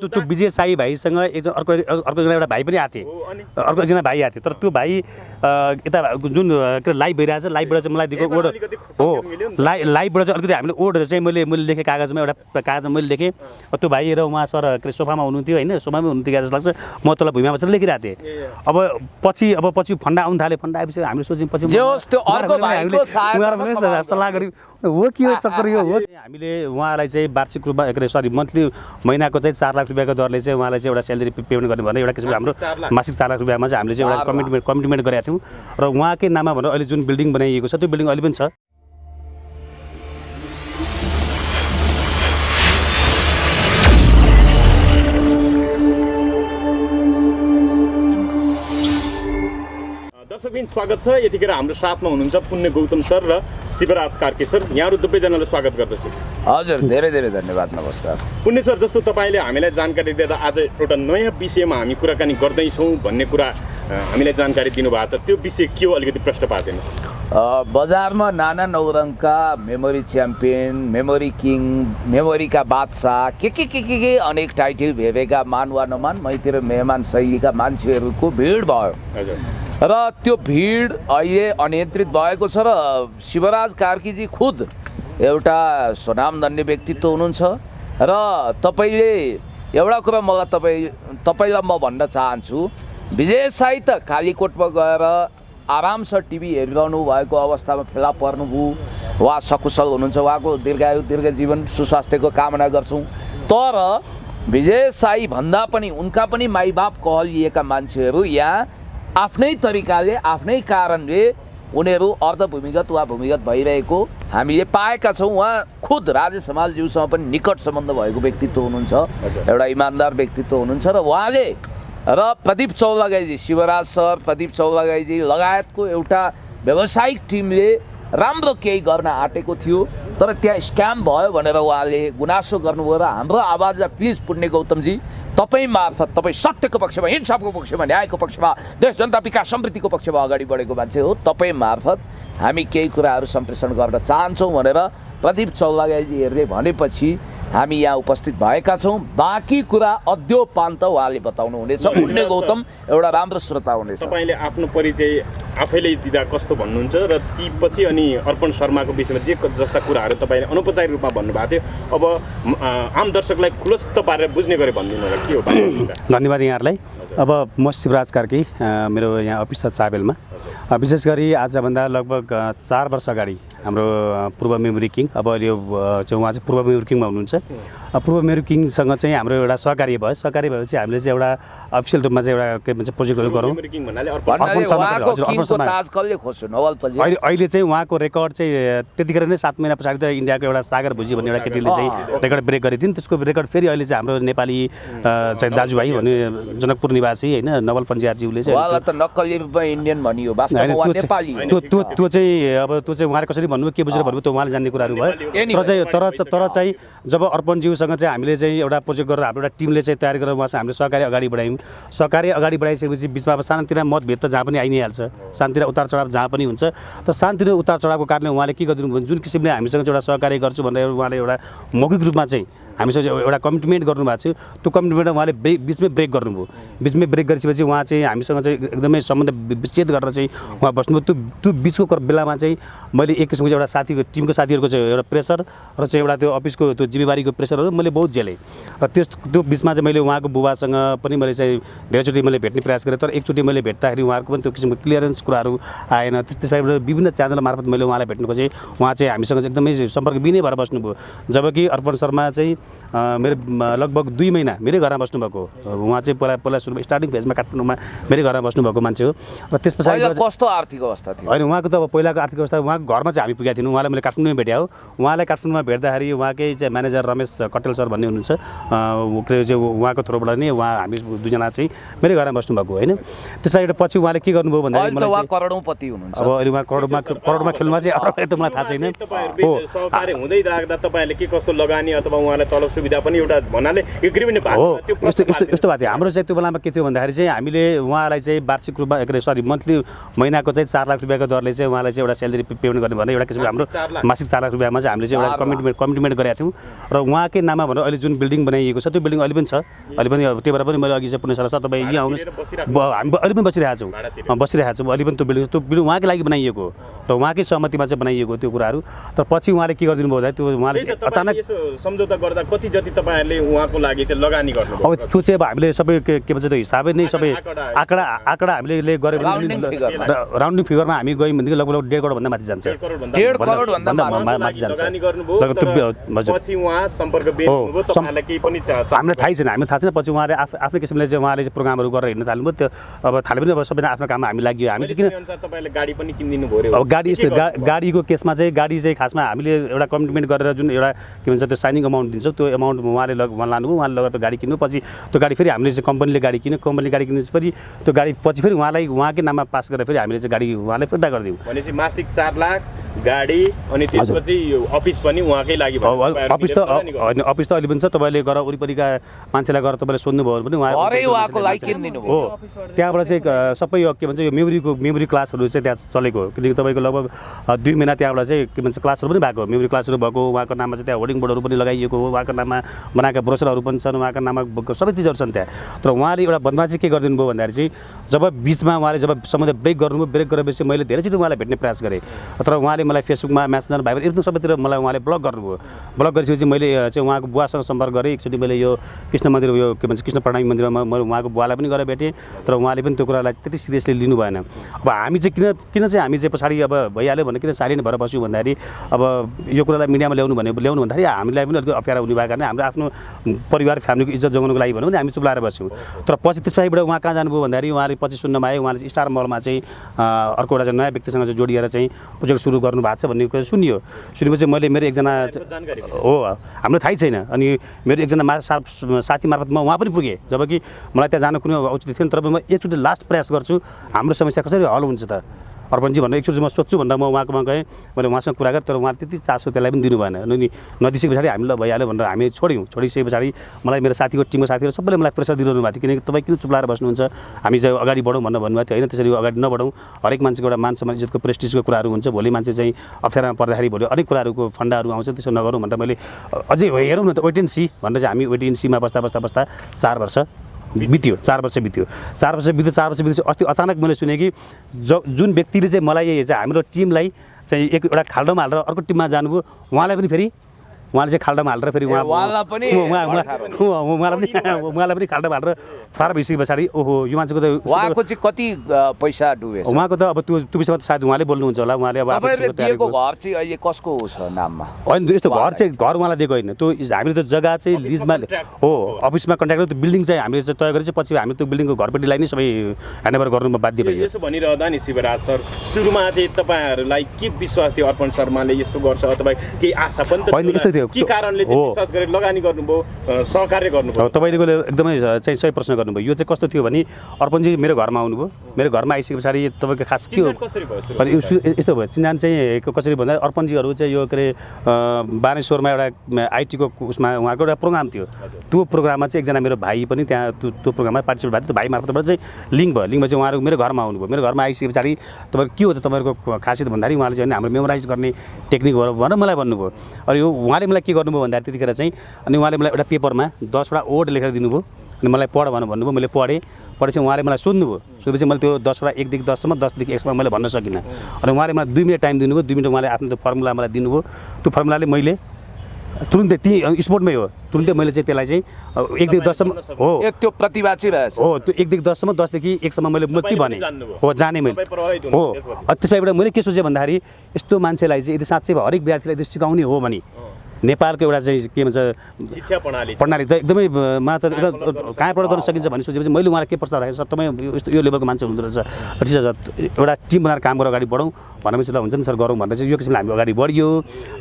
त्यो विजय साई भाइसँग एकजना अर्को एउटा भाइ पनि आथे अर्को एकजना भाइ आथे तर त्यो भाइ यता जुन के लाइभ भइरहेछ लाइभबाट चाहिँ मलाई दिएको ओर्डर हो लाइभबाट चाहिँ अलिकति हामीले ओर्डर चाहिँ मैले लेखेँ कागजमा एउटा कागजमा मैले लेखेँ त्यो भाइ र उहाँ सर के सोफामा हुनुहुन्थ्यो होइन सोफामै हुनुहुन्थ्यो जस्तो लाग्छ म तल भुइँमा बसेर लेखिरहेको थिएँ अब पछि फन्डा आउनु थाल्यो फन्डा आएपछि हामीले सोच्यौँ पछि सल्लाह गऱ्यौँ हो के हो चक्कर यो हो हामीले उहाँलाई चाहिँ वार्षिक रूपमा सरी मन्थली महिनाको चाहिँ 4 लाख रुपियाँको दरले चाहिँ उहाँलाई चाहिँ एउटा स्यालेरी पेमेन्ट गर्ने भने एउटा किसिमको हाम्रो मासिक 4 लाख रुपियाँमा चाहिँ हामीले चाहिँ एउटा कमिटमेन्ट गरेका थियौँ र उहाँकै नाममा भनेर अहिले जुन बिल्डिङ बनाइएको छ त्यो बिल्डिङ अहिले पनि छ। दर्शकबिन स्वागत छ यतिखेर हाम्रो साथमा हुनुहुन्छ पुण्य गौतम सर र शिवराज कार्की सर यहाँहरु दुवैजनालाई स्वागत गर्दछु। हजुर धेरै धेरै धन्यवाद नमस्कार। पुण्य सर जस्तो तपाईले हामीलाई जानकारी दिँदा आज एउटा नयाँ विषयमा हामी कुराकानी गर्दै छौं भन्ने कुरा हामीलाई जानकारी दिनुभएको छ त्यो विषय के हो अलिकति प्रश्न पार्दैन। बजारमा नाना नौरङका मेमोरी च्याम्पियन मेमोरी किङ मेमोरीका बादशाह के अनेक टाइटल भेटेका मान वा नमान मैतिर मेहमान शैलीका मान्छेहरूको भिड भयो र त्यो भिड अहिले अनियन्त्रित भएको छ र शिवराज कार्कीजी खुद एउटा स्वनामधन्य व्यक्तित्व हुनुहुन्छ र तपाईले एउटा कुरा मलाई तपाईलाई म भन्न चाहन्छु विजय साई त कालीकोटमा गएर आरामसँग टिभी हेरिरहनु भएको अवस्थामा फेला पर्नुभयो वा सकुशल हुनुहुन्छ उहाँको दीर्घायु दीर्घ जीवन सुस्वास्थ्यको कामना गर्छौँ तर विजय साई भन्दा पनि उनका पनि माइबाप कहलिएका मान्छेहरू यहाँ आफ्नै तरिकाले आफ्नै कारणले उनीहरू अर्धभूमिगत वा भूमिगत भइरहेको हामीले पाएका छौँ। उहाँ खुद राजेश हमालज्यूसँग पनि निकट सम्बन्ध भएको व्यक्तित्व हुनुहुन्छ एउटा इमान्दार व्यक्तित्व हुनुहुन्छ र उहाँले र प्रदीप चौलागाईजी शिवराज सर प्रदीप चौलागाईजी लगायतको एउटा व्यावसायिक टिमले राम्रो केही गर्न आँटेको थियो तर त्यहाँ स्क्याम भयो भनेर उहाँले गुनासो गर्नुभयो र हाम्रो आवाजलाई प्लिज पुण्य गौतमजी तपाईँ मार्फत तपाईँ सत्यको पक्षमा इन्साफको पक्षमा न्यायको पक्षमा देश जनता विकास समृद्धिको पक्षमा अगाडि बढेको मान्छे हो तपाईँ मार्फत हामी केही कुराहरू सम्प्रेषण गर्न चाहन्छौँ भनेर प्रदीप चौलागाईजीहरूले भनेपछि हामी यहाँ उपस्थित भएका छौँ। बाँकी कुरा अद्योपान्त उहाँले बताउनु हुनेछ। पुण्य गौतम एउटा राम्रो श्रोता हुनेछ। तपाईले आफ्नो परिचय आफैले दिँदा कस्तो भन्नुहुन्छ र ती पछि अनि अर्पण शर्माको विषयमा जे जस्ता कुराहरू तपाईले अनौपचारिक रूपमा भन्नुभएको थियो अब आम दर्शकलाई खुलस्त पारेर बुझ्ने गरी भनिदिनु होला के हो। धन्यवाद यहाँहरूलाई। अब म शिवराज कार्की मेरो यहाँ अफिस छ चाबेलमा विशेष गरी आजभन्दा लगभग 4 वर्ष अगाडि हाम्रो पूर्व मेमोरी किङ अब यो चाहिँ उहाँ चाहिँ पूर्व मेमोरी किङमा हुनुहुन्छ पूर्व मेमोरी किङसँग चाहिँ हाम्रो एउटा सहकार्य भयो सहकार्य भएपछि हामीले चाहिँ एउटा अफिसियल रूपमा चाहिँ एउटा के भन्छ प्रोजेक्टहरू गरौँ। अहिले चाहिँ उहाँको रेकर्ड चाहिँ त्यतिखेर नै 7 महिना पछाडि त इन्डियाको एउटा सागर भुजी भन्ने एउटा केटीले चाहिँ रेकर्ड ब्रेक गरेको थियो नि त्यसको रेकर्ड फेरि अहिले चाहिँ हाम्रो नेपाली चाहिँ दाजुभाइ भन्ने जनकपुर निवासी होइन नवल पन्जियारज्यूले चाहिँ त्यो चाहिँ अब त्यो चाहिँ उहाँले कसरी भन्नुभयो के बुझेर भन्नुभयो त्यो उहाँले जान्ने कुराहरू भयो तर चाहिँ जब अर्पणज्यूसँग चाहिँ हामीले चाहिँ एउटा प्रोजेक्ट गरेर हाम्रो एउटा टिमले चाहिँ तयार गरेर उहाँसँग हामीले सहकार्य अगाडि बढायौँ। सहकार्य अगाडि बढाइसकेपछि बिचमा अब सानोतिनो मतभेद त जहाँ पनि आइ नै हाल्छ सानोतिनो उतार चढाव जहाँ पनि हुन्छ त सानोतिनो उतार चढावको कारणले उहाँले के गरिदिनु भयो जुन किसिमले हामीसँग चाहिँ एउटा सहकार्य गर्छु भनेर उहाँले एउटा मौखिक रूपमा चाहिँ हामीसँग एउटा कमिटमेन्ट गर्नुभएको थियो त्यो कमिटमेन्ट उहाँले बिचमै ब्रेक गर्नुभयो। बिचमै ब्रेक गरिसकेपछि उहाँ चाहिँ हामीसँग चाहिँ एकदमै सम्बन्ध विच्छेद गरेर चाहिँ उहाँ बस्नुभयो। त्यो बिचको बेलामा चाहिँ मैले एक किसिमको एउटा साथीको टिमको साथीहरूको चाहिँ एउटा प्रेसर र चाहिँ एउटा त्यो अफिसको त्यो जिम्मेवारीको प्रेसरहरू मैले बहुत झेलेँ र त्यो बिचमा चाहिँ मैले उहाँको बुबासँग पनि मैले चाहिँ धेरैचोटि मैले भेट्ने प्रयास गरेँ तर एकचोटि मैले भेट्दाखेरि उहाँहरूको पनि त्यो किसिमको क्लियरेन्स कुराहरू आएन। त्यसबाट विभिन्न च्यानल मार्फत मैले उहाँलाई भेट्नु खोजेँ उहाँ चाहिँ हामीसँग चाहिँ एकदमै सम्पर्कविहीनै भएर बस्नुभयो जबकि अर्पण शर्मा चाहिँ मेरो लगभग 2 महिना मेरै घरमा बस्नुभएको उहाँ चाहिँ पहिला सुरुमा स्टार्टिङ फेजमा काठमाडौँमा मेरै घरमा बस्नुभएको मान्छे हो र त्यस पछाडि कस्तो आर्थिक अवस्था थियो होइन उहाँको त अब पहिलाको आर्थिक अवस्था उहाँको घरमा चाहिँ हामी पुगेका थियौँ उहाँलाई मैले काठमाडौँमा भेटेँ हो। उहाँलाई काठमाडौँमा भेट्दाखेरि उहाँकै चाहिँ म्यानेजर रमेश कटेल सर भन्ने हुनुहुन्छ उहाँको थ्रोबाट नै हामी दुईजना चाहिँ मेरै घरमा बस्नुभएको होइन। त्यसबाट पछि उहाँले के गर्नुभयो भन्दाखेरि मलाई करोडौँपति हुनुहुन्छ अब अहिले उहाँ करोडमा खेल्नुमा चाहिँ अरू त मलाई थाहा छैन हो। सहकार्य हुँदै राख्दा तपाईहरुले के कस्तो लगानी अथवा उहाँलाई तलब सुविधा पनि एउटा भन्नाले एग्रिमेन्ट हो यस्तो बात थियो हाम्रो चाहिँ त्यो बेलामा के थियो भन्दाखेरि चाहिँ हामीले उहाँलाई चाहिँ वार्षिक रूपमा मन्थली महिनाको चाहिँ 4 लाख रुपियाँको दरले चाहिँ उहाँलाई चाहिँ एउटा स्यालेरी पेमेन्ट गर्ने भने एउटा किसिमको हाम्रो मासिक 4 लाख रुपियाँमा चाहिँ हामीले चाहिँ एउटा कमिटमेन्ट गरेका थियौँ र उहाँकै नाममा भनेर अहिले जुन बिल्डिङ बनाइएको छ त्यो बिल्डिङ अहिले पनि छ अहिले पनि त्यही भएर पनि मैले अघि चाहिँ पुण्यशाला छ तपाईँ यहाँ आउनुहोस् हामी अहिले पनि बसिरहेको छौँ अहिले पनि त्यो बिल्डिङ उहाँकै लागि बनाइएको हो र उहाँकै सहमतिमा चाहिँ बनाइएको त्यो कुराहरू तर पछि उहाँले के गरिदिनु भयो भन्दा त्यो उहाँले अचानक सम्झौता गर्दा कति जति तपाईँहरूले उहाँको लागि चाहिँ लगानी गर्नु अब त्यो चाहिँ अब हामीले सबै के भन्छ त्यो हिसाबै नै सबै आँकडा हामीले गऱ्यो भने राउन्डिङ फिगरमा हामी गयौँ भनेदेखि लगभग 1.5 करोडभन्दा माथि जान्छ 1.5 करोडभन्दा माथि जान्छ हामीलाई थाहै छैन हामीलाई थाहा छैन पछि उहाँले आफ्नै किसिमले चाहिँ उहाँले प्रोग्रामहरू गरेर हिँड्न थाल्नुभयो त्यो अब थाले पनि अब सबैजना आफ्नो काममा हामी लाग्यो हामी चाहिँ किन गाडी पनि किनिदिनु पर्यो अब गाडी यस्तो गाडीको केसमा चाहिँ गाडी चाहिँ खासमा हामीले एउटा कमिटमेन्ट गरेर जुन एउटा के भन्छ त्यो साइनिङ अमाउन्ट दिन्छौँ त्यो अमाउन्ट उहाँले लानुभयो उहाँले लगेर त्यो गाडी किन्नु पछि त्यो गाडी फेरि हामीले चाहिँ कम्पनीले गाडी किन्यो कम्पनीले गाडी किनेपछि फेरि त्यो गाडी पछि फेरि उहाँलाई उहाँकै नाममा पास गरेर फेरि हामीले चाहिँ गाडी उहाँलाई फिर्ता गरिदियौँ भनेपछि मासिक 4 लाख गाडी अनि त्यसपछि अफिस पनि उहाँकै लागि अफिस त अहिले पनि छ तपाईँले गएर वरिपरिका मान्छेलाई गएर तपाईँले सोध्नुभयो भने पनि हो त्यहाँबाट चाहिँ सबै के भन्छ यो मेमोरी क्लासहरू चाहिँ त्यहाँ चलेको हो किनकि तपाईँको लगभग 2 महिना त्यहाँबाट चाहिँ के भन्छ क्लासहरू पनि भएको मेमोरी क्लासहरू भएको उहाँको नाममा चाहिँ त्यहाँ होर्डिङ बोर्डहरू पनि लगाइएको हो उहाँको नाममा बनाएका ब्रोचरहरू पनि छन् उहाँको नाममा सबै चिजहरू छन् त्यहाँ तर उहाँले एउटा बदमासी के गरिदिनु भयो भन्दाखेरि चाहिँ जब बिचमा उहाँले जब सम्बन्ध ब्रेक गर्नुभयो ब्रेक गरेपछि मैले धेरैचोटि उहाँलाई भेट्ने प्रयास गरेँ तर उहाँले मलाई फेसबुकमा म्यासेन्जर भाइबर एकदम सबैतिर मलाई उहाँले ब्लक गर्नुभयो ब्लक गरेपछि मैले चाहिँ उहाँको बुवासँग सम्पर्क गरेँ एकचोटि मैले यो कृष्ण मन्दिर यो के भन्छ कृष्ण प्रणामी मन्दिरमा मैले उहाँको बुवालाई पनि गएर भेटेँ तर उहाँले पनि त्यो कुरालाई त्यति सिरियसली लिनु भएन अब हामी चाहिँ किन चाहिँ हामी चाहिँ पछाडि अब भइहाल्यो भने किन साइलेन्ट भएर बस्यौँ भन्दाखेरि अब यो कुरालाई मिडियामा ल्याउनु भन्दाखेरि हामीलाई पनि अलिकति अप्ठ्यारो हुने भएको कारणले हाम्रो आफ्नो परिवार फ्यामिलीको इज्जत जोगाउनुको लागि भन्यो भने हामी चुप लाएर बस्यौँ तर पछि त्यसपछिबाट उहाँ कहाँ जानुभयो भन्दाखेरि उहाँले पछि सुन्नमा आयो उहाँले स्टार मलमा चाहिँ अर्को एउटा चाहिँ नयाँ व्यक्तिसँग चाहिँ जोडिएर चाहिँ प्रोजेक्ट सुरु गर्नु भएको छ भन्ने कुरा सुनियो सुनेपछि मैले मेरो एकजना हो हाम्रो थाहै छैन अनि मेरो एकजना साथी मार्फत म उहाँ पनि पुगेँ जबकि मलाई त्यहाँ जानु कुनै औचित्य थिएन तर म एकचोटि लास्ट प्रयास गर्छु हाम्रो समस्या कसरी हल हुन्छ त अर्पणजी भनेर एकचोटि म सोध्छु भन्दा म उहाँकोमा गएँ मैले उहाँसँग कुरा गरेँ तर उहाँले त्यति चासो त्यसलाई पनि दिनु भएन अनि नदिसके पछाडि हामीलाई भइहाल्यो भनेर हामी छोडिसके पछाडि मलाई मेरो साथीको टिमको साथीहरू सबैले मलाई प्रेसर दिइरहनु भएको थियो किनकि तपाईँ किन चुप लाएर बस्नुहुन्छ हामी चाहिँ अगाडि बढौँ भनेर भन्नुभएको थियो होइन त्यसरी अगाडि नबढौँ हरेक मान्छेको एउटा मान सम्मान इज्जतको प्रेस्टिजको कुराहरू हुन्छ भोलि मान्छे चाहिँ अप्ठ्यारोमा पर्दाखेरि भोलि अनेक कुराहरूको फन्डाहरू आउँछ त्यसो नगरौँ भनेर मैले अझै हेरौँ न त वेट एन्ड सी भनेर चाहिँ हामी वेट एन्ड सीमा बस्दा 4 वर्ष बित्यो 4 वर्ष बित्यो अस्ति अचानक मैले सुने कि जुन व्यक्तिले चाहिँ मलाई चाहिँ हाम्रो टिमलाई चाहिँ एउटा खाल्डोमा हालेर अर्को टिममा जानुभयो उहाँलाई पनि फेरि उहाँले चाहिँ खाल्डामा हालेर फेरि उहाँलाई पनि खाल्डामा हालेर फरार भइसके पछाडि ओहो यो मान्छेको त उहाँको चाहिँ कति पैसा डुबेछ उहाँको त अब त्यो विषयमा सायद उहाँले बोल्नुहुन्छ होला उहाँले अब दिएको घर चाहिँ अहिले कसको छ नाममा होइन यस्तो घर उहाँलाई दिएको होइन त्यो हामीले त जग्गा चाहिँ लिजमा हो अफिसमा कन्ट्र्याक्टर त्यो बिल्डिङ चाहिँ हामीले चाहिँ तय गरेर चाहिँ पछि हामी त्यो बिल्डिङको घरपट्टिलाई नै सबै ह्यान्डओभर गर्नुमा बाध्य भयो यसो भनिरहँदा नि शिवराज सर सुरुमा चाहिँ तपाईँहरूलाई के विश्वास थियो अर्पण शर्माले यस्तो गर्छ अथवा केही आशा पनि त के कारणले चाहिँ विश्वास गरेर लगानी गर्नुभयो सहकार्य गर्नुभयो तपाईँले एकदमै चाहिँ सही प्रश्न गर्नुभयो यो चाहिँ कस्तो थियो भने अर्पणजी मेरो घरमा आउनुभयो मेरो घरमा आइसके पछाडि तपाईँको खास के हो अनि यस्तो भयो चिन्जान चाहिँ कसरी भन्दा अर्पणजीहरू चाहिँ यो के अरे बानेश्वरमा एउटा आइटीको उसमा उहाँको एउटा प्रोग्राम थियो त्यो प्रोग्राममा चाहिँ एकजना मेरो भाइ पनि त्यहाँ त्यो प्रोग्राममा पार्टिसिपेट भएको त्यो भाइ मार्फतबाट चाहिँ लिङ्क चाहिँ उहाँहरू मेरो घरमा आउनुभयो मेरो घरमा आइसके पछाडि तपाईँको के हो त तपाईँहरूको खासियत भन्दाखेरि उहाँले चाहिँ हाम्रो मेमोराइज गर्ने टेक्निक हो भनेर मलाई भन्नुभयो अनि यो उहाँले मलाई के गर्नुभयो भन्दाखेरि त्यतिखेर चाहिँ अनि उहाँले मलाई एउटा पेपरमा 10वटा वर्ड लेखेर दिनुभयो अनि मलाई पढ भनेर भन्नुभयो मैले पढेपछि उहाँले मलाई सोधेपछि मैले त्यो 10वटा 1 देखि 10 सम्म 10 देखि 1 सम्म मैले भन्न सकिनँ अनि उहाँले मलाई 2 मिनट टाइम दिनुभयो 2 मिनट उहाँले आफ्नो त्यो फर्मुला मलाई दिनुभयो त्यो फर्मुलाले मैले तुरुन्तै ती स्पोर्टमै हो तुरुन्तै मैले चाहिँ त्यसलाई चाहिँ 1 देखि 10 सम्म हो त्यो प्रतिभा चाहिँ रहेछ हो त्यो 1 देखि 10 सम्म 10 देखि 1 सम्म मैले मुक्ति भने हो जाने मैले हो त्यसबाट मैले के सोचेँ भन्दाखेरि यस्तो मान्छेलाई चाहिँ यदि साँच्चै हरेक विद्यार्थीलाई यदि सिकाउने हो भने नेपालको एउटा चाहिँ के भन्छ शिक्षा प्रणाली त एकदमै मात्र कहाँबाट गर्न सकिन्छ भन्ने सोचेपछि मैले उहाँलाई के प्रस्ताव राखेँ सर तपाईँ यो लेभलको मान्छे हुँदो रहेछ एउटा टिम बनाएर काम गरेर अगाडि बढौँ भनेपछि ल हुन्छ नि सर गरौँ भनेर चाहिँ यो किसिमले हामी अगाडि बढ्यो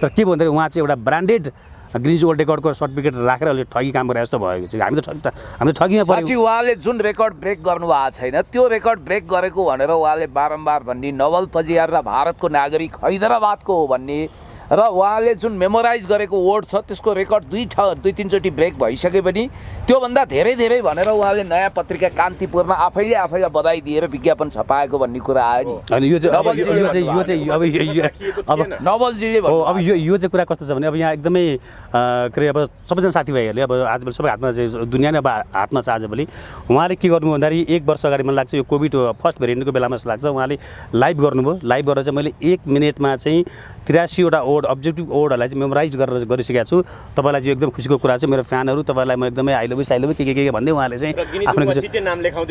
तर के भन्दाखेरि उहाँ चाहिँ एउटा ब्रान्डेड ग्रिन्ज वर्ल्ड रेकर्डको सर्टिफिकेट राखेर अहिले ठगी काम गरेर जस्तो भयो चाहिँ हामी त ठगीमा पऱ्यो उहाँले जुन रेकर्ड ब्रेक गर्नुभएको छैन त्यो रेकर्ड ब्रेक गरेको भनेर उहाँले बारम्बार भन्ने नवल पजियार र भारतको नागरिक हैदराबादको हो भन्ने र उहाँले जुन मेमोराइज गरेको वर्ड छ त्यसको रेकर्ड दुई तिनचोटि ब्रेक भइसके पनि त्योभन्दा धेरै भनेर उहाँले नयाँ पत्रिका कान्तिपुरमा आफैले बधाई दिएर विज्ञापन छपाएको भन्ने कुरा आयो नि। अनि यो चाहिँ कुरा कस्तो छ भने अब यहाँ एकदमै के अरे अब सबैजना साथीभाइहरूले अब आजभोलि सबै हातमा चाहिँ दुनियाँ नै अब हातमा छ आजभोलि। उहाँले के गर्नु भन्दाखेरि 1 वर्ष अगाडि मलाई लाग्छ यो कोभिड फर्स्ट भेरिएन्टको बेलामा जस्तो लाग्छ उहाँले लाइभ गर्नुभयो। लाइभ गरेर चाहिँ मैले 1 मिनेटमा चाहिँ 83 वटा वर्ड अब्जेक्टिभ वर्डहरूलाई चाहिँ मेमोराइज गरिसकेको छु। तपाईँलाई चाहिँ एकदम खुसीको कुरा चाहिँ मेरो फ्यानहरू तपाईँलाई म एकदमै आई लभ के भन्दै उहाँले चाहिँ आफ्नो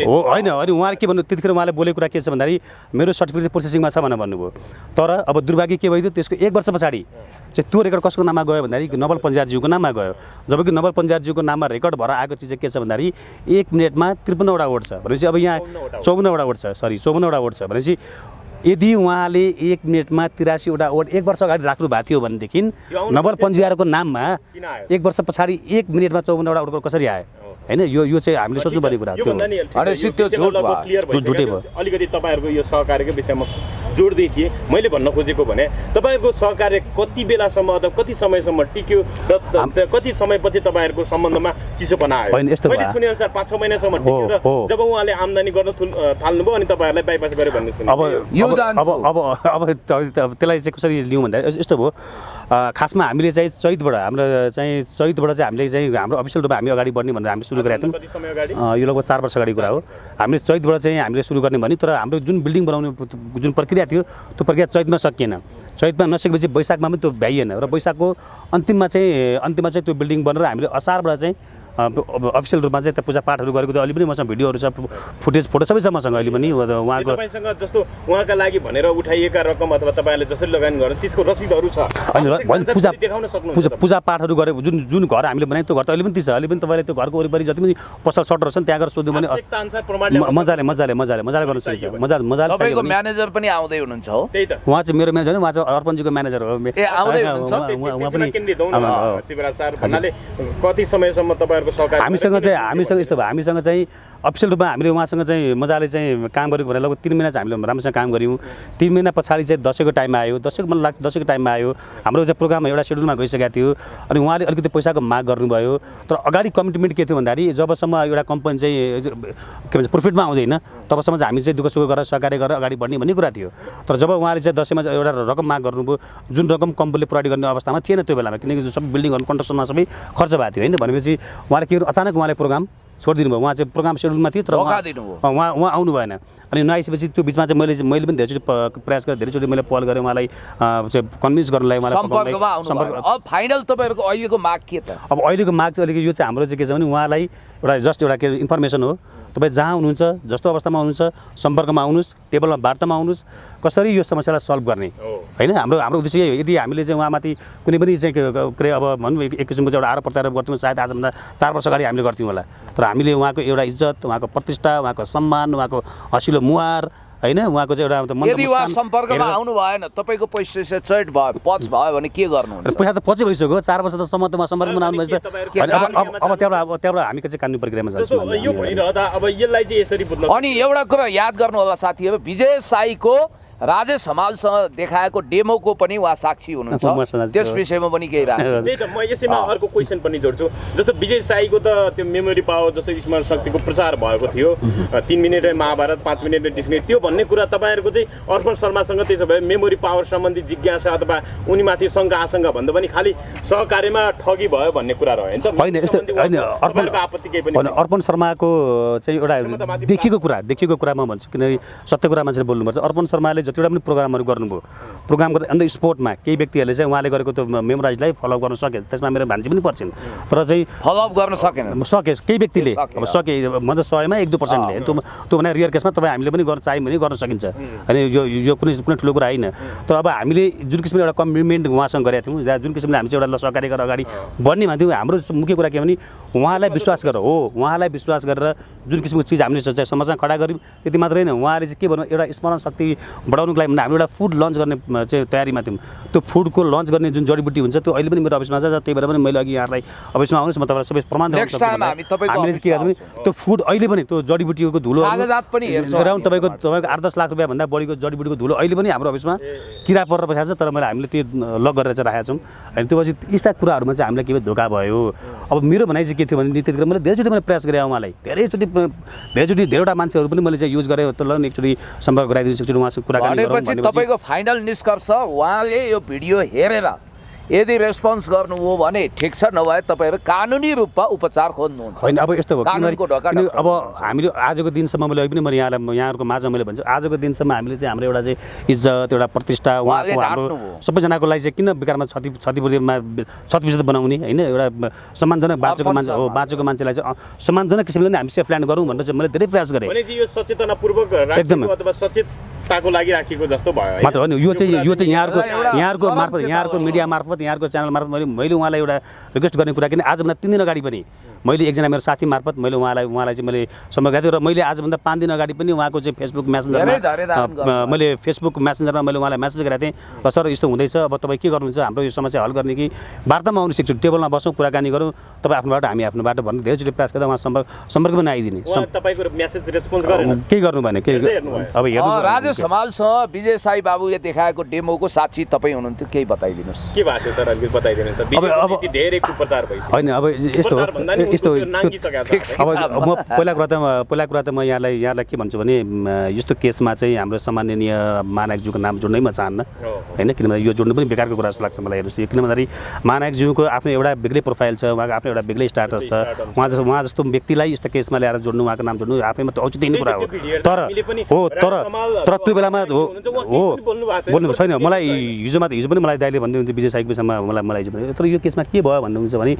हो होइन अनि उहाँले के भन्नु त्यतिखेर उहाँले बोलेको कुरा के छ भन्दाखेरि मेरो सर्टिफिकेट प्रोसेसिङमा छ भनेर भन्नुभयो। तर अब दुर्भाग्य के भइदियो त्यसको 1 वर्ष पछाडि चाहिँ त्यो रेकर्ड कसको नाममा गयो भन्दाखेरि नवल पञ्चायतज्यूको नाममा गयो। जबकि नवल पञ्चायतज्यूको नाममा रेकर्ड भएर आएको चिज चाहिँ के छ भन्दाखेरि 1 मिनेटमा 53 वटा वर्ड छ भनेपछि अब यहाँ 54 वटा वर्ड छ 54 वटा वर्ड छ भनेपछि यदि उहाँले 1 मिनेटमा 83 वटा वर्ड 1 वर्ष अगाडि राख्नु भएको थियो भनेदेखि नवल पञ्चायतको नाममा 1 वर्ष पछाडि 1 मिनेटमा 54 वटा वर्ड कसरी आयो हैन? यो चाहिँ हामीले सोच्नुपर्ने कुरा झुटै भयो। अलिकति तपाईँहरूको यो सहकार्यको विषयमा जोड्दै थिएँ। मैले भन्न खोजेको भने तपाईँहरूको सहकार्य कति बेलासम्म अथवा कति समयसम्म टिक्यो र कति समयपछि तपाईँहरूको सम्बन्धमा चिसोपना आयो? मैले सुनेअनुसार 5-6 महिनासम्म टिक्यो र जब उहाँले आम्दानी गर्न थाल्नुभयो अनि तपाईँहरूलाई बाइपास गर्यो भन्ने सुने। अब त्यसलाई चाहिँ कसरी लिउँ भन्दाखेरि यस्तो भयो। खासमा हामीले चाहिँ चैतबाट हामीले चाहिँ हाम्रो अफिसियल रूपमा हामी अगाडि बढ्ने भनेर हामीले सुरु गरेका थियौँ। यो लगभग 4 वर्ष अगाडि कुरा हो। हामीले चैतबाट चाहिँ हामीले सुरु गर्ने भन्यो तर हाम्रो जुन बिल्डिङ बनाउने जुन प्रक्रिया थियो त्यो प्रक्रिया चैतमा सकिएन। चैतमा नसकेपछि वैशाखमा पनि त्यो भ्याइएन र वैशाखको अन्तिममा चाहिँ त्यो बिल्डिङ बनेर हामीले असारबाट चाहिँ अफिसियल रूपमा चाहिँ त्यो पूजापाठहरू गरेको अहिले पनि मसँग भिडियोहरू छ, फुटेज फोटो सबै छ मसँग अहिले पनि। उहाँको तपाईँसँग जस्तो उहाँका लागि भनेर उठाइएका रकम अथवा तपाईँले जसरी लगानी गर्नु त्यसको रसिदहरू छ देखाउन सक्नुहुन्छ? पूजापाठहरू गरेको जुन घर हामीले बनायौँ त्यो घर त अहिले पनि छ। अहिले पनि तपाईँले त्यो घरको वरिपरि जति पनि पसल सटहरू छन् त्यहाँ गएर सोध्नु भने मजाले गर्न सकिन्छ। मजाले तपाईँको म्यानेजर पनि आउँदै हुनुहुन्छ हो? त्यही त उहाँ चाहिँ मेरो म्यानेजर उहाँ चाहिँ अर्पणजीको म्यानेजर हो। उहाँ पनि शिवराज सर भन्नाले कति समयसम्म तपाईँ हामीसँग चाहिँ अफिसियल रूपमा हामीले उहाँसँग चाहिँ मजाले चाहिँ काम गरेको भने लगभग 3 महिना चाहिँ हामीले राम्रोसँग काम गऱ्यौँ। 3 महिना पछाडि चाहिँ दसैँको टाइममा आयो। मलाई लाग्छ दसैँको टाइममा आयो हाम्रो चाहिँ प्रोग्राम एउटा सेड्युलमा गइसकेको थियो अनि उहाँले अलिकति पैसाको माग गर्नुभयो। तर अगाडि कमिटमेन्ट के थियो भन्दाखेरि जबसम्म एउटा कम्पनी चाहिँ के भन्छ प्रफिटमा आउँदैन तबसम्म चाहिँ हामी चाहिँ दुःख सुख गरेर सहकार्य गरेर अगाडि बढ्ने भन्ने कुरा थियो। तर जब उहाँले चाहिँ दसैँमा एउटा रकम माग गर्नुभयो जुन रकम कम्पनीले प्रोभाइड गर्ने अवस्थामा थिएन त्यो बेलामा, किनकि सबै बिल्डिङहरू कन्स्ट्रक्सनमा सबै खर्च भएको थियो होइन। भनेपछि उहाँले के अचानक उहाँले प्रोग्राम छोडिदिनु भयो। उहाँ चाहिँ प्रोग्राम सेड्युलमा थियो तर उहाँ आउनु भएन। अनि नआइसकेपछि त्यो बिचमा चाहिँ मैले पनि धेरैचोटि प्रयास गरेँ, धेरैचोटि मैले पहल गरेँ उहाँलाई चाहिँ कन्भिन्स गर्नलाई। अब फाइनल तपाईँहरूको अहिलेको माग के त? अब अहिलेको माग चाहिँ अलिकति यो चाहिँ हाम्रो चाहिँ के छ भने उहाँलाई एउटा के इन्फर्मेसन हो। तपाईँ जहाँ हुनुहुन्छ जस्तो अवस्थामा हुनुहुन्छ सम्पर्कमा आउनुहोस्, टेबलमा वार्तामा आउनुहोस्, कसरी यो समस्यालाई सल्भ गर्ने होइन। हाम्रो उद्देश्य यही हो। यदि हामीले चाहिँ उहाँमाथि कुनै पनि चाहिँ के अब भनौँ एक किसिमको चाहिँ एउटा आरोप प्रत्यारोप गर्थ्यौँ सायद आजभन्दा 4 वर्ष अगाडि हामीले गर्थ्यौँ होला। तर हामीले उहाँको एउटा इज्जत, उहाँको प्रतिष्ठा, उहाँको सम्मान, उहाँको हँसिलो मुहार होइन उहाँको चाहिँ एउटा यदि उहाँ सम्पर्कमा आउनु भएन तपाईँको पैसा चैट भयो पच भयो भने के गर्नुहुन्छ? पैसा त पछि भइसक्यो 4 वर्षसम्म त सम्पर्कमा आउनु भएछ। अब त्यहाँबाट हामी चाहिँ कानुनी प्रक्रियामा जान्छौँ। अनि एउटा कुरा याद गर्नु होला साथीहरू, विजय साईको राजेश हमालसँग देखाएको डेमोको पनि उहाँ साक्षी हुनुहुन्छ। त्यस विषयमा पनि केही त्यही त म यसैमा अर्को क्वेसन पनि जोड्छु। जस्तो विजय साईको त त्यो मेमोरी पावर जस्तो स्मरण शक्तिको प्रचार भएको थियो 3 मिनेटमै महाभारत 5 मिनेटमै डिस्ने त्यो भन्ने कुरा तपाईँहरूको चाहिँ अर्पण शर्मासँग त्यसो भए मेमोरी पावर सम्बन्धी जिज्ञासा अथवा उनीमाथि शङ्का आशंका भन्दा पनि खालि सहकार्यमा ठगी भयो भन्ने कुरा रह्यो नि त? होइन यस्तो होइन अर्पण शर्माको चाहिँ एउटा देखिएको कुरा म भन्छु, किनकि सत्य कुरा मान्छेले बोल्नुपर्छ। अर्पण शर्माले जतिवटा पनि प्रोग्रामहरू गर्नुभयो, प्रोग्राम गर्दा अन्त स्पोर्टमा केही व्यक्तिहरूले चाहिँ उहाँले गरेको त्यो मेमोराइजलाई फलोअप गर्न सके, त्यसमा मेरो भान्जी पनि पर्छन्। तर चाहिँ फलोअप गर्न सके केही व्यक्तिले अब सके म त 100मा 1-2%ले त्यो भने रियर केसमा तपाईँ हामीले पनि गर्न चाहियो भने गर्न सकिन्छ होइन। यो कुनै ठुलो कुरा होइन। तर अब हामीले जुन किसिमले एउटा कमिटमेन्ट उहाँसँग गरेका थियौँ, जुन किसिमले हामी चाहिँ एउटा सहकार्य गरेर अगाडि बढ्ने भन्थ्यौँ, हाम्रो मुख्य कुरा के भने उहाँलाई विश्वास गरेर उहाँलाई विश्वास गरेर जुन किसिमको चिज हामीले समाजमा खडा गऱ्यौँ। त्यति मात्रै होइन, उहाँले चाहिँ के भन्नु एउटा स्मरण शक्ति बढाउनुको लागि हामी एउटा फुड लन्च गर्ने चाहिँ तयारीमा थियौँ। त्यो फुडको लन्च गर्ने जुन जडीबुटी हुन्छ त्यो अहिले पनि मेरो अफिसमा छ। त्यही भएर पनि मैले अघि यहाँलाई अफिसमा आउनुहोस् म तपाईँलाई सबै प्रमाण हामीले के गर्छौँ त्यो फुड अहिले पनि त्यो जडीबुटीको धुलो तपाईँको तपाईँको 8-10 लाख रुपियाँभन्दा बढीको जडीबुटीको धुलो अहिले पनि हाम्रो अफिसमा किरा परेर बसेको छ, तर मैले हामीले त्यो लक गरेर चाहिँ राखेका छौँ। अनि त्यो पछि यस्ता कुराहरूमा चाहिँ हामीलाई के धोका भयो। अब मेरो भनाइ चाहिँ के थियो भने त्यतिखेर मैले धेरैचोटि मैले प्रयास गरेँ उहाँलाई, धेरैवटा मान्छेहरू पनि मैले चाहिँ युज गरेँ, त ल एकचोटि सम्पर्क गराइदिनु, एकचोटि उहाँसँग कुराकानी गरौँ भनेपछि तपाईँको फाइनल निष्कर्ष उहाँले यो भिडियो हेरेर यदि रेस्पोन्स गर्नुभयो भने ठिक छ, नभए तपाईँहरू कानुनी रूपमा उपचार खोज्नुहुन्छ। होइन अब यस्तो हो, कानुनको ढोका अब हामीले आजको दिनसम्म मैले पनि मैले यहाँहरूको माझमा मैले भन्छु, आजको दिनसम्म हामीले चाहिँ हाम्रो एउटा चाहिँ इज्जत, एउटा प्रतिष्ठा, उहाँको हाम्रो सबैजनाको लागि चाहिँ किन बेकारमा क्षतिपूर्ति बनाउने होइन, एउटा सम्मानजनक बाँचेको मान्छेलाई चाहिँ सम्मानजनक किसिमले नै हामी सेफ ल्यान्ड गरौँ भनेर चाहिँ मैले धेरै प्रयास गरेँ। यो सचेतनापूर्वक एकदम अथवा सचेतताको लागि राखेको जस्तो भयो मात्र होइन। यो चाहिँ यहाँहरूको मार्फत, यहाँहरूको मिडिया मार्फत, यहाँहरूको च्यानल मार्फत मैले उहाँलाई एउटा रिक्वेस्ट गर्ने कुरा, किन आजभन्दा 3 दिन अगाडि पनि मैले एकजना मेरो साथी मार्फत मैले उहाँलाई चाहिँ मैले सम्पर्क गरेको थिएँ, र मैले आजभन्दा 5 दिन अगाडि पनि उहाँको चाहिँ फेसबुक म्यासेन्जरमा मैले उहाँलाई म्यासेज गरेको थिएँ, र सर यस्तो हुँदैछ, अब तपाईँ के गर्नुहुन्छ, हाम्रो यो समस्या हल गर्ने कि वार्तामा आउनु सिक्छु, टेबलमा बसौँ, कुराकानी गरौँ, तपाईँ आफ्नो बाटो हामी आफ्नो बाटो भन्ने धेरैचोटि प्रयास गर्दा उहाँ सम्पर्क पनि आइदिने। तपाईँको मेसेज रेस्पोन्स गरेन, के गर्नु भने के अब हेर्नु राजेश हमालसँग विजय साई बाबुले देखाएको डेमोको साक्षी तपाईँ हुनुहुन्थयो, केही बताइदिनुहोस्। के भएको थियो सर, अलिकति बताइदिनुहोस् त। अब धेरै कुप्रचार भइसक्यो। होइन अब यस्तो अब म पहिला कुरा त म यहाँलाई के भन्छु भने यस्तो केसमा चाहिँ हाम्रो सम्माननीय महानायकज्यूको नाम जोड्नै म चाहन्न होइन, किनभने यो जोड्नु पनि बेकारको कुरा जस्तो लाग्छ मलाई। हेर्नुहोस्, किन भन्दाखेरि महानायकज्यूको आफ्नो एउटा बेग्लै प्रोफाइल छ, उहाँको आफ्नो एउटा बेग्लै स्टाटस छ, उहाँ जस्तो व्यक्तिलाई यस्तो केसमा ल्याएर जोड्नु, उहाँको नाम जोड्नु आफैमा त औचित्यहीन कुरा हो। तर त्यो बेलामा बोल्नु छैन, मलाई हिजो पनि मलाई दाइले भन्दै हुन्छ विजय साईको विषयमा मलाई हिजो पनि, तर यो केसमा के भयो भन्नुहुन्छ भने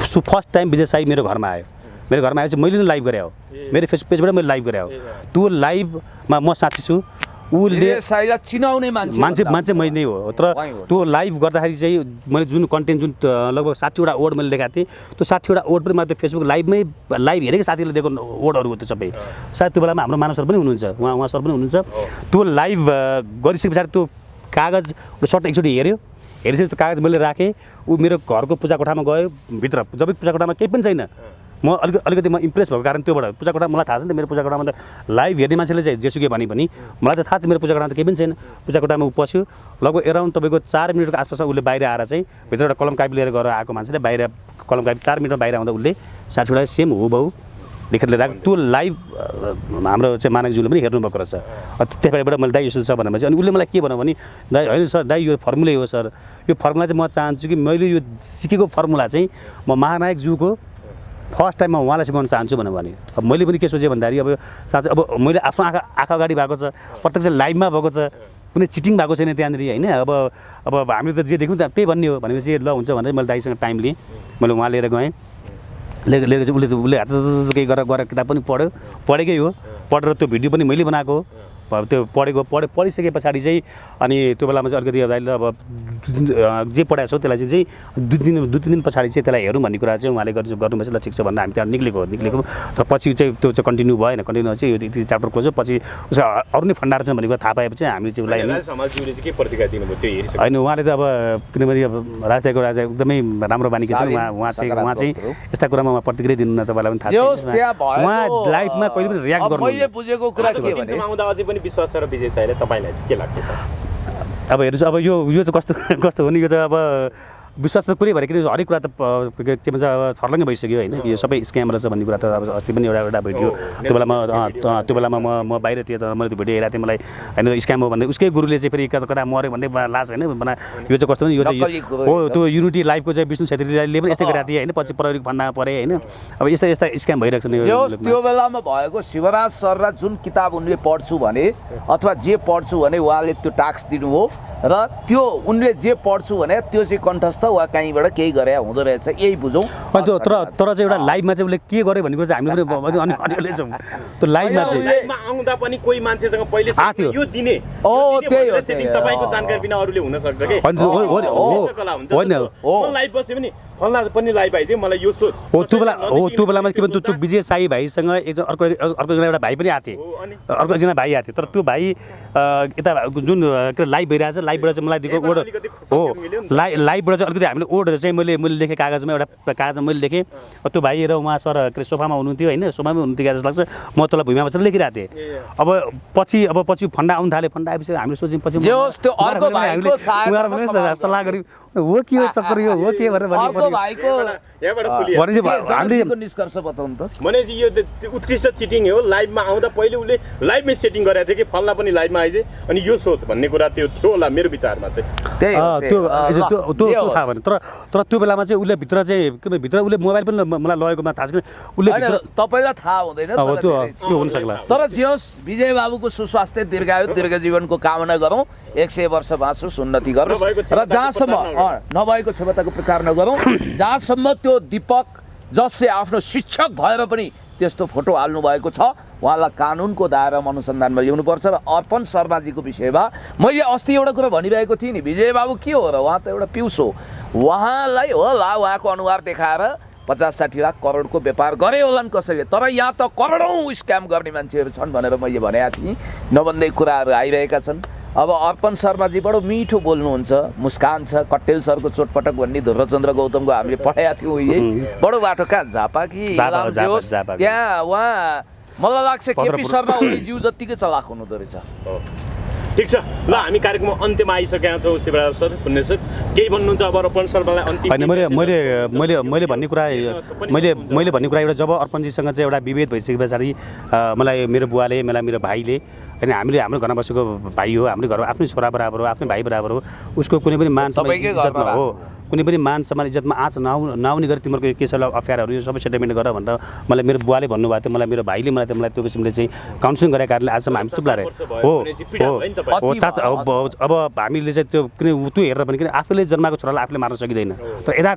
फर्स्ट टाइम विजय साई मेरो घरमा आयो, मेरो घरमा आएपछि मैले नै लाइभ गरेँ हो, मेरो फेसबुक पेजबाट मैले लाइभ गरेँ हो। त्यो लाइभमा म साथी छु, उसले चिनाउने मान्छे मै नै हो, तर त्यो लाइभ गर्दाखेरि चाहिँ मैले जुन कन्टेन्ट जुन लगभग 60वटा वर्ड मैले देखाएको थिएँ, त्यो 60वटा वर्ड पनि मैले फेसबुक लाइभ हेरेको साथीले दिएको वर्डहरू हो त्यो सबै। सायद त्यो बेलामा हाम्रो मानव सर पनि हुनुहुन्छ, उहाँ सर पनि हुनुहुन्छ। त्यो लाइभ गरिसके पछाडि त्यो कागज सर्ट एकचोटि हेरेपछि त्यो कागज मैले राखेँ, ऊ मेरो घरको पूजा कोठामा गयो, भित्र जब पूजा कोठामा केही पनि छैन, म अलिकति म इम्प्रेस भएको कारण त्योबाट पूजा कोठा मलाई थाहा छ नि त, मेरो पूजा कोठामा त लाइभ हेर्ने मान्छेले चाहिँ जेसुकै भने पनि मलाई त थाहा छ मेरो पूजा कोठामा त केही पनि छैन। पूजा कोठामा ऊ पस्यो, लगभग एराउन्ड तपाईँको 4 मिनटको आसपासमा उसले बाहिर आएर चाहिँ भित्र एउटा कलम कापी लिएर गएर आएको मान्छेले बाहिर कलम कापी 4 मिनटमा बाहिर आउँदा उसले 60वटा सेम हुबहु लेखेर लिएर आएको। त्यो लाइभ हाम्रो चाहिँ मानकज्यूले पनि हेर्नुभएको रहेछ। त्यसबाट मैले दाइ यसो छ भनेपछि अनि उसले मलाई के भन्यो भने दाइ होइन सर, दाइ यो फर्मुलै हो सर, यो फर्मुला चाहिँ म चाहन्छु कि मैले यो सिकेको फर्मुला चाहिँ म महानायकज्यूको फर्स्ट टाइममा उहाँलाई सिकाउन चाहन्छु भने अब मैले पनि के सोचेँ भन्दाखेरि अब साँच्चै अब मैले आफ्नो आँखा अगाडि भएको छ, प्रत्यक्ष लाइभमा भएको छ, कुनै चिटिङ भएको छैन त्यहाँनिर होइन। अब हामीले त जे देख्यौँ त्यही भन्ने हो भनेपछि ल हुन्छ भनेर मैले दाइसँग टाइम लिएँ, मैले उहाँ लिएर गएँ, लिएर चाहिँ उसले हात केही गरेर किताब पनि पढेकै हो, पढेर त्यो भिडियो पनि मैले बनाएको हो, त्यो पढिसके पछाडि चाहिँ अनि त्यो बेलामा चाहिँ अलिकति अब जे पढाएको छ त्यसलाई चाहिँ 2-3 दिन पछाडि चाहिँ त्यसलाई हेरौँ भन्ने कुरा चाहिँ उहाँले गर्नुभएछ। ल ठिक छ भन्दा हामी त्यहाँ निक्लेको तर पछि चाहिँ त्यो चाहिँ कन्टिन्यू भएन, कन्टिन्यू चाहिँ यो च्याप्टर क्लोज हो, पछि उसको अरू नै फन्डाएर छन् भन्ने कुरा थाहा पाएपछि हामीले चाहिँ उसलाई होइन उहाँले त अब किनभने अब राजनीतिको राजा एकदमै राम्रो बानीको छ, उहाँ चाहिँ यस्ता कुरामा उहाँ प्रतिक्रिया दिनु न, तपाईँलाई पनि थाहा छ, उहाँ लाइफमा कहिले पनि रियाक्ट गर्नु विश्वास छ र विजय साईले तपाईँलाई चाहिँ के लाग्छ? अब हेर्नुहोस्, अब यो चाहिँ कस्तो हो नि, यो त अब विश्वास त कुरै भएर किन हरेक कुरा त के भन्छ छर्लङ्गै भइसक्यो होइन, कि यो सबै स्क्याम रहेछ भन्ने कुरा त अब अस्ति पनि एउटा भिडियो त्यो बेलामा म बाहिर थिएँ, तर मैले त्यो भिडियो हेरेको थिएँ, मलाई होइन स्क्याम हो भन्दै उसकै गुरुले चाहिँ फेरि कता मऱ्यो भन्दै लास होइन बना, यो चाहिँ कस्तो यो चाहिँ हो त्यो युनिटी लाइफको चाहिँ विष्णु छेत्रीले पनि यस्तै गरेको थिएँ होइन, पछि प्रहरीको फन्दामा परे होइन। अब यस्ता स्क्याम भइरहेको छ। त्यो बेलामा भएको शिवराज सरलाई जुन किताब उनले पढ्छु भने अथवा जे पढ्छु भने उहाँले त्यो टास्क दिनुभयो र त्यो उनले जे पढ्छु भने त्यो चाहिँ कन्ठस्थ वा कहीँबाट केही गरे हुँदो रहेछ, यही बुझौँ। तर चाहिँ एउटा लाइभमा चाहिँ उसले के गर्यो भन्ने कुरा चाहिँ हामीले पनि अनिवार्य छौँ। त्यो लाइभमा चाहिँ आउँदा पनि कोही मान्छेसँग पहिले यो दिने त्यही हो, तपाईँको जानकारी बिना अरूले हुन सक्छ कि होइन लाइभ बस्यो भने फल्ला पनि लाइभ भाइ चाहिँ मलाई यो सोच हो। त्यो बेलामा के भन्छ त्यो विजय साई भाइसँग एकजना अर्को एउटा भाइ पनि आएको थिए, अर्को एकजना भाइ आएको थियो, तर त्यो भाइ यता जुन लाइभ भइरहेको छ लाइभबाट चाहिँ मलाई दिएको हो, लाइभबाट चाहिँ अलिकति अलिकति हामीले ओर्डर चाहिँ मैले लेखेँ कागजमा एउटा कागजमा मैले लेखेँ त्यो भाइ र उहाँ सर के सोफामा हुनुहुन्थ्यो होइन सोफामै हुनुहुन्थ्यो जस्तो लाग्छ म तल भुइँमा बसेर लेखिरहेको थिएँ अब पछि फन्डा आउनु थाल्यो फन्डा आएपछि हामीले सोच्यौँ पछि सल्लाह गऱ्यौँ हो के हो चक्कर यो हो के भनेर निष्कर्ष बताउनु त भनेपछि यो उत्कृष्ट चिटिङ हो लाइभमा आउँदा पहिले उसले लाइभमै सेटिङ गरेको थियो कि फल्ना पनि लाइभमा आइज अनि यो सोध भन्ने कुरा त्यो थियो होला मेरो विचारमा चाहिँ त्यो थाहा भएन तर त्यो बेलामा चाहिँ उसले भित्र चाहिँ के भित्र उसले मोबाइल पनि मलाई लगेकोमा थाहा छैन उसले तपाईँलाई थाहा हुँदैन त्यो हुन सक्ला तर जे होस् विजय बाबुको सुस्वास्थ्य दीर्घायु दीर्घ जीवनको कामना गरौँ 100 वर्ष बाँचोस् उन्नति गरोस् र जहाँसम्म नभएको क्षमताको प्रचार नगरौँ जहाँसम्म त्यो दीपक जसले आफ्नो शिक्षक भएर पनि त्यस्तो फोटो हाल्नु भएको छ उहाँलाई कानुनको दायरामा अनुसन्धानमा ल्याउनुपर्छ र अर्पण शर्माजीको विषयमा मैले अस्ति एउटा कुरा भनिरहेको थिएँ नि विजय बाबु के हो र उहाँ त एउटा पिउस हो उहाँलाई होला उहाँको अनुहार देखाएर 50-60 लाख करोडको व्यापार गरे होलान् कसैले तर यहाँ त करोडौँ स्क्याम गर्ने मान्छेहरू छन् भनेर मैले भनेको थिएँ नभन्दै कुराहरू आइरहेका छन् अब अर्पण शर्माजी बडो मिठो बोल्नुहुन्छ मुस्कान छ कट्टेल सरको चोटपटक भन्ने ध्रुवचन्द्र गौतमको हामीले पठाएका थियौँ यही बडो बाटो कहाँ झापा कि त्यहाँ उहाँ मलाई लाग्छ केपी शर्मा ओलीज्यू जत्तिकै चलाक हुनुहुँदो रहेछ ठिक छ ल हामी कार्यक्रममा अन्त्यमा आइसकेका छौँ शिवराज सर पुण्य सर केही भन्नुहुन्छ अब अर्पण शर्मालाई अन्तिम होइन मैले भन्ने कुरा एउटा जब अर्पणजीसँग चाहिँ एउटा विभेद भइसके पछाडि मलाई मेरो बुवाले मेरो भाइले होइन हामीले हाम्रो घरमा बसेको भाइ हो हाम्रो घरमा आफ्नै छोरा बराबर हो आफ्नै भाइ बराबर हो उसको कुनै पनि मान सम्मान इज्जतमा हो कुनै पनि मान सम्मान इज्जतमा आँच नआउने गरी तिमीहरूको के छ अफेयरहरू यो सबै सेटलमेन्ट गर भनेर मलाई मेरो बुवाले भन्नुभएको थियो मलाई मेरो भाइले मलाई त्यो किसिमले चाहिँ काउन्सिलिङ गरेको कारणले आजसम्म हामी चुप लाएर अब हामीले चाहिँ त्यो किन त्यो हेरेर पनि किन आफूले जन्माएको छोरालाई आफूले मार्न सकिँदैन तर यदा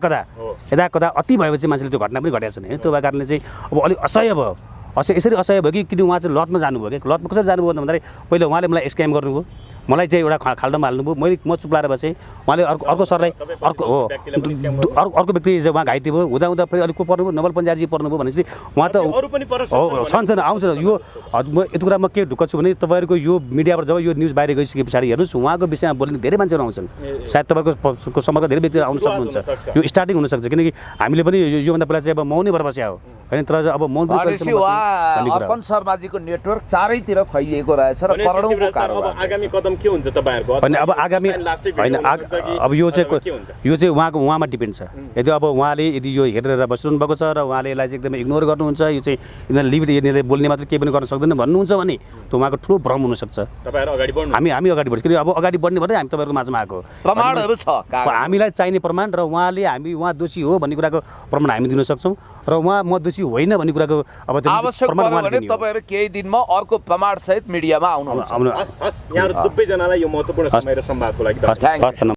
कदा अति भएपछि मान्छेले त्यो घटना पनि घटेको छैन त्यो भएको कारणले चाहिँ अब अलिक असह्य भयो यसरी असह्य भयो कि किन उहाँ चाहिँ लतमा जानुभयो क्या लतमा कसरी जानुभयो भन्दाखेरि पहिला उहाँले मलाई स्क्याम गर्नुभयो मलाई चाहिँ एउटा खाल्डोमा हाल्नुभयो म चुप लाएर बसेँ उहाँले अर्को सरलाई अर्को व्यक्ति उहाँ घाइते भयो हुँदा फेरि अलिक को पर्नुभयो नवल पन्जाजी पर्नुभयो भनेपछि उहाँ त छन् आउँछ यो यति कुरा म के ढुक्क छु भने तपाईँहरूको यो मिडियाबाट जब यो न्युज बाहिर गइसके पछाडि हेर्नुहोस् उहाँको विषयमा बोल्ने धेरै मान्छेहरू आउँछन् सायद तपाईँको सम्पर्क धेरै व्यक्ति आउन सक्नुहुन्छ यो स्टार्टिङ हुनसक्छ किनकि हामीले पनि योभन्दा पहिला चाहिँ अब मौनै भएर बस्या हो होइन तर अब मौन अर्पण शर्माजीको नेटवर्क चारैतिर फैलिएको रहेछ र करोडौँको आगामी कदम के हुन्छ तपाईहरुको होइन अब आगामी होइन अब यो चाहिँ उहाँमा डिपेन्ड छ यदि अब उहाँले यदि यो हेरेर बसिरहनु भएको छ र उहाँले यसलाई चाहिँ एकदमै इग्नोर गर्नुहुन्छ यो चाहिँ यिनीहरू लिभ यिनीहरूले बोल्ने मात्र केही पनि गर्न सक्दैन भन्नुहुन्छ भने त्यो उहाँको ठुलो भ्रम हुनसक्छ तपाईहरु अगाडि बढ्नु हामी अगाडि बढ्छ किनकि अब अगाडि बढ्ने भने हामी तपाईँहरूको माझमा आएको प्रमाणहरू छ हामीलाई चाहिने प्रमाण र उहाँ दोषी हो भन्ने कुराको प्रमाण हामी दिन सक्छौँ र म दोषी होइन भन्ने कुराको अब आवश्यक पर्यो भने तपाईहरु केही दिनमा अर्को प्रमाण सहित मिडियामा आउनुहुन्छ यहाँहरु दुवैजनालाई यो महत्त्वपूर्ण समय र संवादको लागि धन्यवाद।